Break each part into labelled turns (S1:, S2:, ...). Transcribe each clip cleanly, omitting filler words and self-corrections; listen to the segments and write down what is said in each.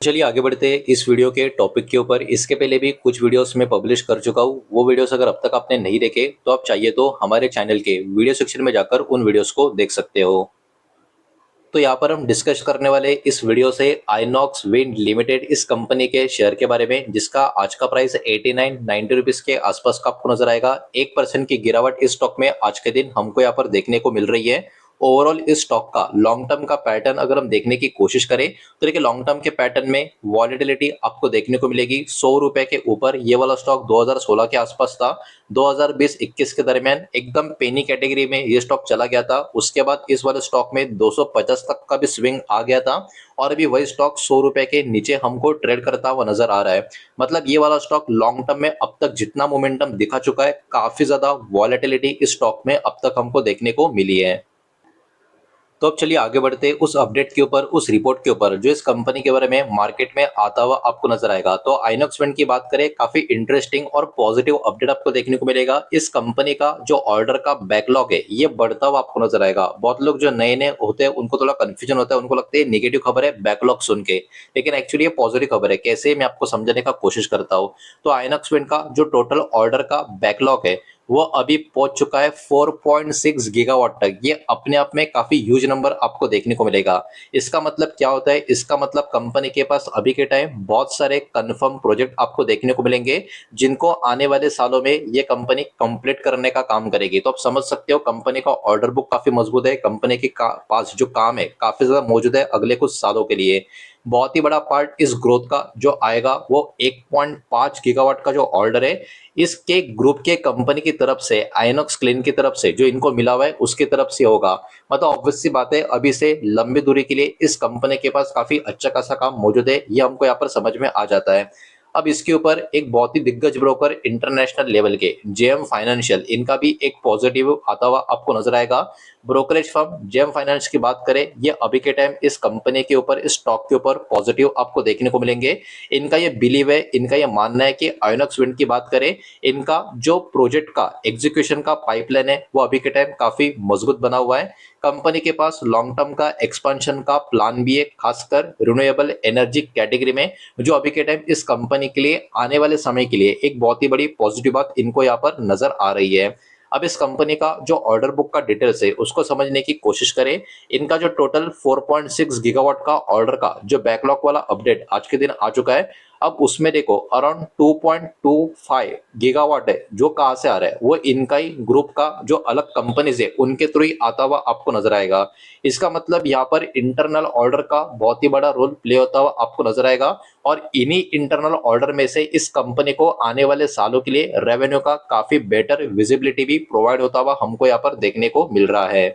S1: चलिए आगे बढ़ते हैं इस वीडियो के टॉपिक के ऊपर। इसके पहले भी कुछ वीडियोस मैं पब्लिश कर चुका हूँ। वो वीडियोस अगर अब तक आपने नहीं देखे तो आप चाहिए तो हमारे चैनल के वीडियो सेक्शन में जाकर उन वीडियोस को देख सकते हो। तो यहाँ पर हम डिस्कस करने वाले इस वीडियो से आइनॉक्स विंड लिमिटेड इस कंपनी के शेयर के बारे में, जिसका आज का प्राइस 89-90 रुपीज के आसपास का आपको नजर आएगा। 1% की गिरावट इस स्टॉक में आज के दिन हमको यहाँ पर देखने को मिल रही है। ओवरऑल इस स्टॉक का लॉन्ग टर्म का पैटर्न अगर हम देखने की कोशिश करें तो देखिए लॉन्ग टर्म के पैटर्न में वॉलेटिलिटी आपको देखने को मिलेगी 100 रुपए के ऊपर। ये वाला स्टॉक 2016 के आसपास था। 2020-21 के दरमियान एकदम पेनी कैटेगरी में ये स्टॉक चला गया था। उसके बाद इस वाले स्टॉक में 250 तक का भी स्विंग आ गया था और अभी वही स्टॉक 100 रुपए के नीचे हमको ट्रेड करता हुआ नजर आ रहा है। मतलब ये वाला स्टॉक लॉन्ग टर्म में अब तक जितना मोमेंटम दिखा चुका है, काफी ज्यादा वॉलेटिलिटी इस स्टॉक में अब तक हमको देखने को मिली है। तो अब चलिए आगे बढ़ते हैं उस अपडेट के ऊपर, उस रिपोर्ट के ऊपर जो इस कंपनी के बारे में मार्केट में आता हुआ आपको नजर आएगा। तो आइनॉक्स विंड की बात करें, काफी इंटरेस्टिंग और पॉजिटिव अपडेट आपको देखने को मिलेगा। इस कंपनी का जो ऑर्डर का बैकलॉग है ये बढ़ता हुआ आपको नजर आएगा। बहुत लोग जो नए नए होते हैं उनको थोड़ा कंफ्यूजन होता है, उनको लगता है नेगेटिव खबर है बैकलॉग सुन के, लेकिन एक्चुअली ये पॉजिटिव खबर है। कैसे, मैं आपको समझाने का कोशिश करता हूँ। तो आइनॉक्स विंड का जो टोटल ऑर्डर का बैकलॉग है वो अभी पहुंच चुका है 4.6 गीगावाट तक। ये अपने आप में काफी ह्यूज नंबर आपको देखने को मिलेगा। इसका मतलब क्या होता है? इसका मतलब कंपनी के पास अभी के टाइम बहुत सारे कंफर्म प्रोजेक्ट आपको देखने को मिलेंगे जिनको आने वाले सालों में ये कंपनी कंप्लीट करने का काम करेगी। तो आप समझ सकते हो कंपनी का ऑर्डर बुक काफी मजबूत है। कंपनी के पास जो काम है काफी ज्यादा मौजूद है अगले कुछ सालों के लिए। बहुत ही बड़ा पार्ट इस ग्रोथ का जो आएगा वो 1.5 गीगावाट का जो ऑर्डर है इसके ग्रुप के कंपनी की तरफ से, आइनॉक्स क्लीन की तरफ से जो इनको मिला हुआ है उसकी तरफ से होगा। मतलब ऑब्वियस सी बात है, अभी से लंबी दूरी के लिए इस कंपनी के पास काफी अच्छा खासा काम मौजूद है, ये हमको यहाँ पर समझ में आ जाता है। अब इसके ऊपर एक बहुत ही दिग्गज ब्रोकर इंटरनेशनल लेवल के जेएम फाइनेंशियल, इनका भी एक पॉजिटिव आता हुआ आपको नजर आएगा। ब्रोकरेज फर्म जेएम फाइनेंस की बात करें, ये अभी के टाइम इस कंपनी के ऊपर, इस स्टॉक के ऊपर पॉजिटिव आपको देखने को मिलेंगे। इनका ये बिलीव है, इनका ये मानना है कि आइनॉक्स विंड की बात करें, इनका जो प्रोजेक्ट का एग्जीक्यूशन का पाइपलाइन है वो अभी के टाइम काफी मजबूत बना हुआ है। कंपनी के पास लॉन्ग टर्म का एक्सपेंशन का प्लान भी है, खासकर रिन्यूएबल एनर्जी कैटेगरी में, जो अभी के टाइम इस कंपनी के लिए आने वाले समय के लिए एक बहुत ही बड़ी पॉजिटिव बात इनको यहाँ पर नजर आ रही है। अब इस कंपनी का जो ऑर्डर बुक का डिटेल्स है उसको समझने की कोशिश करें। इनका जो टोटल 4.6 गीगावाट का ऑर्डर का जो बैकलॉग वाला अपडेट आज के दिन आ चुका है, अब उसमें देखो अराउंड 2.25 गीगावाट है जो कहां से आ रहा है, वो इनका ही ग्रुप का जो अलग कंपनीज है उनके थ्रू ही आता हुआ आपको नजर आएगा। इसका मतलब यहाँ पर इंटरनल ऑर्डर का बहुत ही बड़ा रोल प्ले होता हुआ आपको नजर आएगा और इन्हीं इंटरनल ऑर्डर में से इस कंपनी को आने वाले सालों के लिए रेवेन्यू का काफी बेटर विजिबिलिटी भी प्रोवाइड होता हुआ हमको यहाँ पर देखने को मिल रहा है।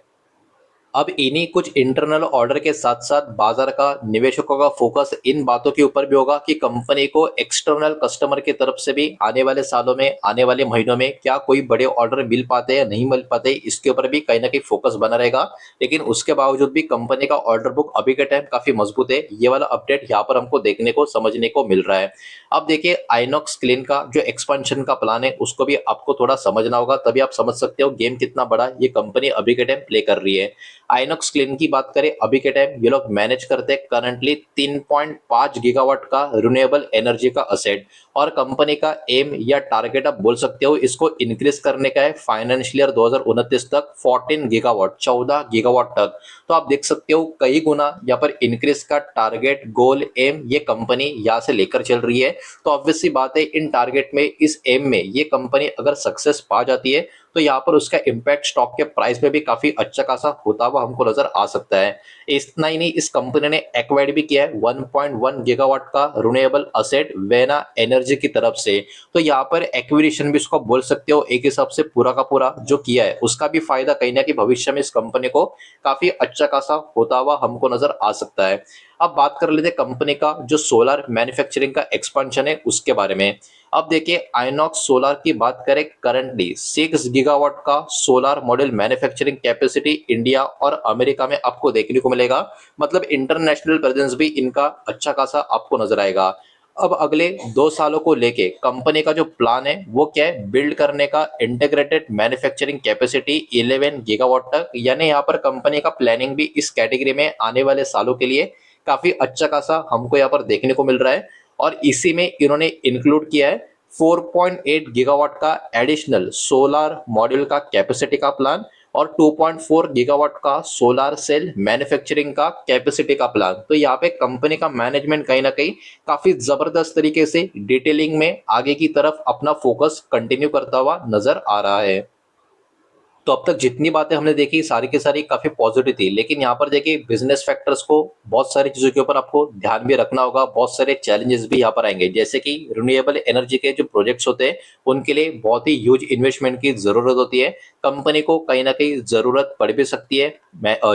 S1: अब इन्हीं कुछ इंटरनल ऑर्डर के साथ साथ बाजार का, निवेशकों का फोकस इन बातों के ऊपर भी होगा कि कंपनी को एक्सटर्नल कस्टमर की तरफ से भी आने वाले सालों में, आने वाले महीनों में क्या कोई बड़े ऑर्डर मिल पाते हैं या नहीं मिल पाते, इसके ऊपर भी कहीं ना कहीं फोकस बना रहेगा। लेकिन उसके बावजूद भी कंपनी का ऑर्डर बुक अभी के टाइम काफी मजबूत है। ये वाला अपडेट यहाँ पर हमको देखने को, समझने को मिल रहा है। अब देखिए आइनॉक्स क्लीन का जो एक्सपेंशन का प्लान है उसको भी आपको थोड़ा समझना होगा, तभी आप समझ सकते हो गेम कितना बड़ा ये कंपनी अभी के टाइम प्ले कर रही है। आइनॉक्स क्लीन की बात करें, अभी के टाइम ये लोग मैनेज करते हैं करंटली 3.5 गीगावाट का रिन्यूएबल एनर्जी का असेट, और कंपनी का एम या टारगेट आप बोल सकते हो इसको इंक्रीज करने का है फाइनेंशियल ईयर 2029 तक 14 गीगावाट, 14 गीगावाट तक। तो आप देख सकते हो कई गुना यहाँ पर इंक्रीज का टारगेट, गोल, एम ये कंपनी यहाँ से लेकर चल रही है। तो ऑब्वियस सी बात है इन टारगेट में, इस एम में ये कंपनी अगर सक्सेस पा जाती है तो यहाँ पर उसका इम्पैक्ट स्टॉक के प्राइस में भी काफी अच्छा खासा होता हुआ हमको नजर आ सकता है। इतना ही नहीं, इस कंपनी ने एक्वायर्ड भी किया है 1.1 गीगावाट का रिन्यूएबल असेट वेना एनर्जी की तरफ से। तो यहाँ पर एक्विजिशन भी इसको बोल सकते हो एक हिसाब से पूरा का पूरा जो किया है उसका भी फायदा कहीं ना कहीं भविष्य में इस कंपनी को काफी अच्छा खासा होता हुआ हमको नजर आ सकता है। अब बात कर लेते हैं कंपनी का जो सोलर मैन्युफैक्चरिंग का एक्सपेंशन है उसके बारे में। अब देखिए आइनॉक्स सोलर की बात करें, करंटली 6 गीगावाट का solar module manufacturing capacity India और अमेरिका में आपको देखने को मिलेगा। मतलब इंटरनेशनल प्रेजेंस भी इनका अच्छा खासा आपको नजर आएगा। अब अगले 2 सालों को लेके कंपनी का जो प्लान है वो क्या है, बिल्ड करने का इंटीग्रेटेड मैन्युफैक्चरिंग कैपेसिटी 11 गीगावाट तक। यानी यहाँ पर कंपनी का प्लानिंग भी इस कैटेगरी में आने वाले सालों के लिए काफी अच्छा खासा हमको यहाँ पर देखने को मिल रहा है। और इसी में इन्होंने इंक्लूड किया है 4.8 गीगावाट का एडिशनल सोलर मॉड्यूल का कैपेसिटी का प्लान और 2.4 गीगावाट का सोलर सेल मैन्युफैक्चरिंग का कैपेसिटी का प्लान। तो यहाँ पे कंपनी का मैनेजमेंट कहीं ना कहीं काफी जबरदस्त तरीके से डिटेलिंग में आगे की तरफ अपना फोकस कंटिन्यू करता हुआ नजर आ रहा है। तो अब तक जितनी बातें हमने देखी सारी की सारी काफी पॉजिटिव थी, लेकिन यहाँ पर देखिए बिजनेस फैक्टर्स को बहुत सारी चीजों के ऊपर आपको ध्यान भी रखना होगा। बहुत सारे चैलेंजेस भी यहाँ पर आएंगे, जैसे कि रिन्यूएबल एनर्जी के जो प्रोजेक्ट्स होते हैं उनके लिए बहुत ही ह्यूज इन्वेस्टमेंट की जरूरत होती है। कंपनी को कहीं ना कहीं जरूरत पड़ भी सकती है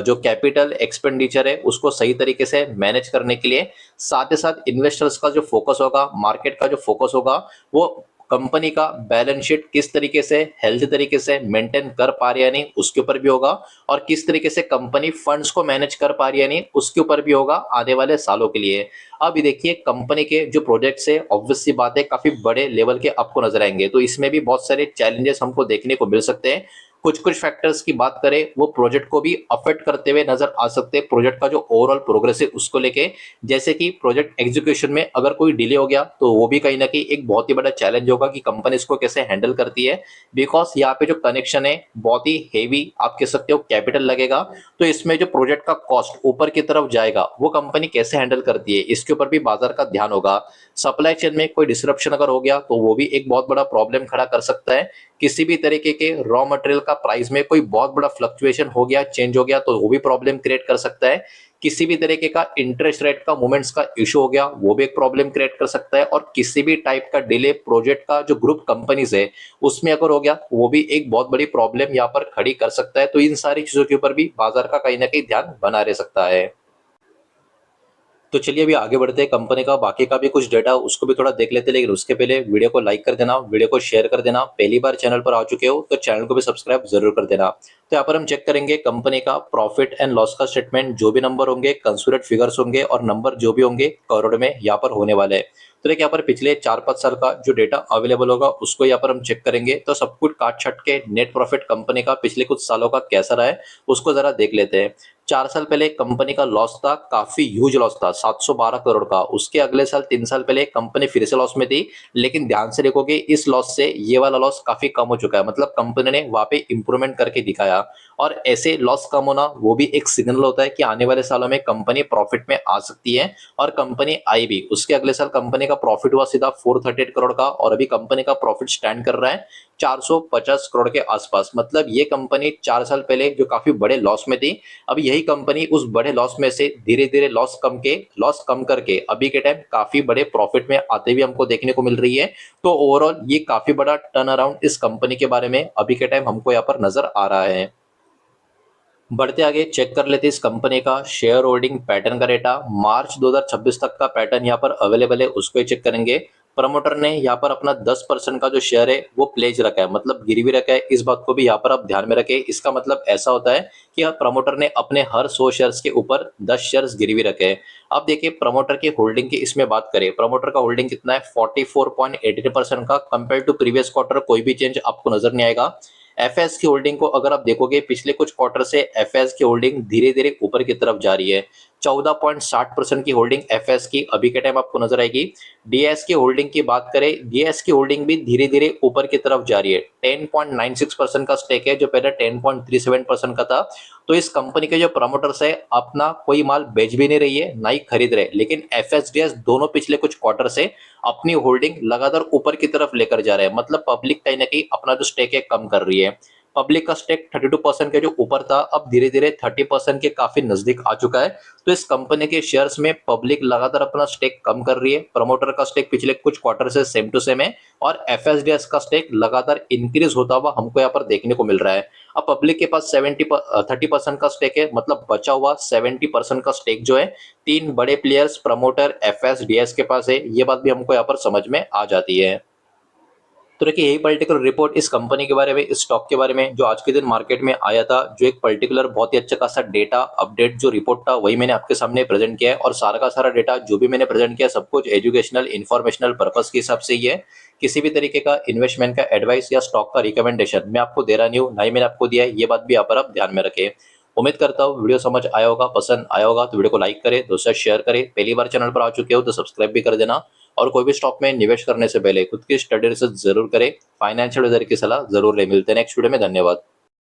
S1: जो कैपिटल एक्सपेंडिचर है उसको सही तरीके से मैनेज करने के लिए। साथ ही साथ इन्वेस्टर्स का जो फोकस होगा, मार्केट का जो फोकस होगा, वो कंपनी का बैलेंस शीट किस तरीके से हेल्थ तरीके से मेंटेन कर पा रही है नहीं उसके ऊपर भी होगा, और किस तरीके से कंपनी फंड्स को मैनेज कर पा रही है नहीं उसके ऊपर भी होगा आने वाले सालों के लिए। अब देखिए कंपनी के जो प्रोजेक्ट्स है ऑब्वियस सी बात है काफी बड़े लेवल के आपको नजर आएंगे, तो इसमें भी बहुत सारे चैलेंजेस हमको देखने को मिल सकते हैं। कुछ कुछ फैक्टर्स की बात करें वो प्रोजेक्ट को भी अफेक्ट करते हुए नजर आ सकते हैं, प्रोजेक्ट का जो ओवरऑल प्रोग्रेस है उसको लेके। जैसे कि प्रोजेक्ट एग्जीक्यूशन में अगर कोई डिले हो गया तो वो भी कहीं ना कहीं एक बहुत ही बड़ा चैलेंज होगा कि कंपनी इसको कैसे हैंडल करती है। बिकॉज यहाँ पे जो कनेक्शन है बहुत ही हेवी आप कह सकते हो कैपिटल लगेगा, तो इसमें जो प्रोजेक्ट का कॉस्ट ऊपर की तरफ जाएगा वो कंपनी कैसे हैंडल करती है इसके ऊपर भी बाजार का ध्यान होगा। सप्लाई चेन में कोई डिसरप्शन अगर हो गया तो वो भी एक बहुत बड़ा प्रॉब्लम खड़ा कर सकता है। किसी भी तरीके के रॉ मटेरियल का प्राइस में कोई बहुत बड़ा फ्लक्चुएशन हो गया, चेंज हो गया, तो वो भी प्रॉब्लम क्रिएट कर सकता है। किसी भी तरीके का इंटरेस्ट रेट का मूवमेंट्स का इशू हो गया वो भी एक प्रॉब्लम क्रिएट कर सकता है। और किसी भी टाइप का डिले प्रोजेक्ट का जो ग्रुप कंपनीज है उसमें अगर हो गया वो भी एक बहुत बड़ी प्रॉब्लम यहाँ पर खड़ी कर सकता है। तो इन सारी चीजों के ऊपर भी बाजार का कहीं ना कहीं ध्यान बना रह सकता है। तो चलिए अभी आगे बढ़ते हैं, कंपनी का बाकी का भी कुछ डेटा उसको भी थोड़ा देख लेते हैं, लेकिन उसके पहले वीडियो को लाइक कर देना, वीडियो को शेयर कर देना। पहली बार चैनल पर आ चुके हो तो चैनल को भी सब्सक्राइब जरूर कर देना। तो यहाँ पर हम चेक करेंगे कंपनी का प्रॉफिट एंड लॉस का स्टेटमेंट, जो भी नंबर होंगे कंसोलिडेटेड फिगर्स होंगे और नंबर जो भी होंगे करोड़ में यहाँ पर होने वाले हैं। तो देखिए यहाँ पर पिछले 4-5 साल का जो डेटा अवेलेबल होगा उसको यहाँ पर हम चेक करेंगे। तो सब कुछ काट छट के नेट प्रॉफिट कंपनी का पिछले कुछ सालों का कैसा रहा है उसको जरा देख लेते हैं। 4 साल पहले कंपनी का लॉस था, काफी ह्यूज लॉस था 712 करोड़ का। उसके अगले साल 3 साल पहले कंपनी फिर से लॉस में थी, लेकिन ध्यान से देखोगे इस लॉस से ये वाला लॉस काफी कम हो चुका है, मतलब कंपनी ने वहां पे इंप्रूवमेंट करके दिखाया। और ऐसे लॉस कम होना वो भी एक सिग्नल होता है कि आने वाले सालों में कंपनी प्रॉफिट में आ सकती है। और कंपनी आई भी, उसके अगले साल कंपनी का प्रॉफिट हुआ सीधा 438 करोड़ का, और अभी कंपनी का प्रॉफिट स्टैंड कर रहा है 450 करोड़ के आसपास। मतलब ये कंपनी 4 साल पहले जो काफी बड़े लॉस में थी, अब यही कंपनी उस बड़े लॉस में से धीरे धीरे लॉस कम करके अभी के टाइम काफी बड़े प्रॉफिट में आते हुए हमको देखने को मिल रही है। तो ओवरऑल ये काफी बड़ा टर्न अराउंड इस कंपनी के बारे में अभी के टाइम हमको यहाँ पर नजर आ रहा है। बढ़ते आगे चेक कर लेते हैं इस कंपनी का शेयर होल्डिंग पैटर्न का डेटा। मार्च 2026 तक का पैटर्न यहाँ पर अवेलेबल है, उसको ही चेक करेंगे। प्रमोटर ने यहाँ पर अपना 10% का जो शेयर है वो प्लेज रखा है, मतलब गिरवी रखा है। इस बात को भी यहाँ पर आप ध्यान में रखें। इसका मतलब ऐसा होता है कि प्रमोटर ने अपने हर 100 शेयर्स के ऊपर 10 शेयर्स गिरवी रखे हैं। अब देखिए प्रमोटर की होल्डिंग की इसमें बात करें, प्रमोटर का होल्डिंग कितना है 44.83% का। कंपेयर टू प्रीवियस क्वार्टर कोई भी चेंज आपको नजर नहीं आएगा। एफएस की होल्डिंग को अगर आप देखोगे पिछले कुछ क्वार्टर से एफएस की होल्डिंग धीरे धीरे ऊपर की तरफ जा रही है। 14.60% की होल्डिंग एफएस की अभी के टाइम आपको नजर आएगी। डीएस की होल्डिंग की बात करें, डीएस की होल्डिंग भी धीरे धीरे ऊपर की तरफ जा रही है। 10.96% का स्टेक है जो पहले 10.37% का था। तो इस कंपनी के जो प्रमोटर्स है अपना कोई माल बेच भी नहीं रही है ना ही खरीद रहे, लेकिन एफएसडीएस दोनों पिछले कुछ क्वार्टर से अपनी होल्डिंग लगातार ऊपर की तरफ लेकर जा रहे हैं। मतलब पब्लिक कहीं ना कहीं अपना जो स्टेक है कम कर रही है। पब्लिक का स्टेक 32% के जो ऊपर था अब धीरे धीरे 30% के काफी नजदीक आ चुका है। तो इस कंपनी के शेयर्स में पब्लिक लगातार अपना स्टेक कम कर रही है। प्रमोटर का स्टेक पिछले कुछ क्वार्टर से सेम टू सेम है, और एफएसडीएस का स्टेक लगातार इंक्रीज होता हुआ हमको यहाँ पर देखने को मिल रहा है। अब पब्लिक के पास 30% का स्टेक है, मतलब बचा हुआ 70% का स्टेक जो है तीन बड़े प्लेयर्स प्रमोटर एफएसडीएस के पास है। ये बात भी हमको यहाँ पर समझ में आ जाती है। तो देखिए यही पर्टिकुलर रिपोर्ट इस कंपनी के बारे में, इस स्टॉक के बारे में जो आज के दिन मार्केट में आया था, जो एक पर्टिकुलर बहुत ही अच्छा खासा डेटा अपडेट जो रिपोर्ट था वही मैंने आपके सामने प्रेजेंट किया है। और सारा का सारा डेटा जो भी मैंने प्रेजेंट किया सब कुछ एजुकेशनल इंफॉर्मेशनल पर्पस के हिसाब से ही है। किसी भी तरीके का इन्वेस्टमेंट का एडवाइस या स्टॉक का रिकमेंडेशन मैं आपको दे रहा नहीं हूँ, ना ही मैंने आपको दिया है, ये बात भी यहाँ पर आप ध्यान में रखें। उम्मीद करता हूँ वीडियो समझ आया होगा, पसंद आया होगा तो वीडियो को लाइक करें, दोस्तों शेयर करें। पहली बार चैनल पर आ चुके हो तो सब्सक्राइब भी कर देना और कोई भी स्टॉक में निवेश करने से पहले खुद की स्टडी रिसर्च जरूर करें। फाइनेंशियल एडवाइजर की सलाह जरूर ले। मिलते हैं नेक्स्ट वीडियो में। धन्यवाद।